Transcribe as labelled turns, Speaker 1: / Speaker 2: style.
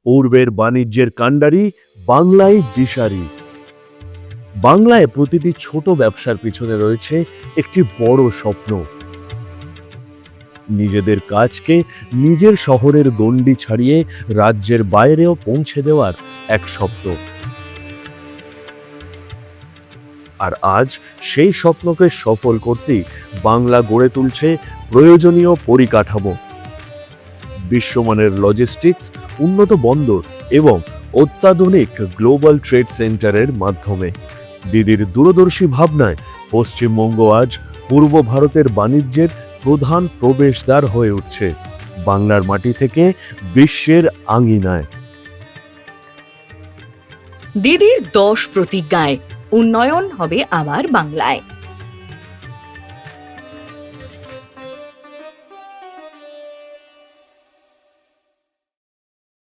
Speaker 1: পূর্বের বাণিজ্যের কাণ্ডারি, বাংলায় দিশারি। বাংলায় প্রতিটি ছোট ব্যবসার পিছনে রয়েছে একটি বড় স্বপ্ন। নিজেদের কাজকে নিজের শহরের গণ্ডি ছাড়িয়ে রাজ্যের বাইরেও পৌঁছে দেওয়ার এক স্বপ্ন। আর আজ সেই স্বপ্নকে সফল করতেই বাংলা গড়ে তুলছে প্রয়োজনীয় পরিকাঠামো, বিশ্বমানের লজিস্টিক্স, উন্নত বন্দর এবং অত্যাধুনিক গ্লোবাল ট্রেড সেন্টারের মাধ্যমে। দিদির দূরদর্শী ভাবনায় পশ্চিমবঙ্গ আজ পূর্ব ভারতের বাণিজ্যের প্রধান প্রবেশদ্বার হয়ে উঠছে, বাংলার মাটি থেকে বিশ্বের আঙিনায়।
Speaker 2: দিদির 10 প্রতিজ্ঞায় উন্নয়ন হবে আমার বাংলায়।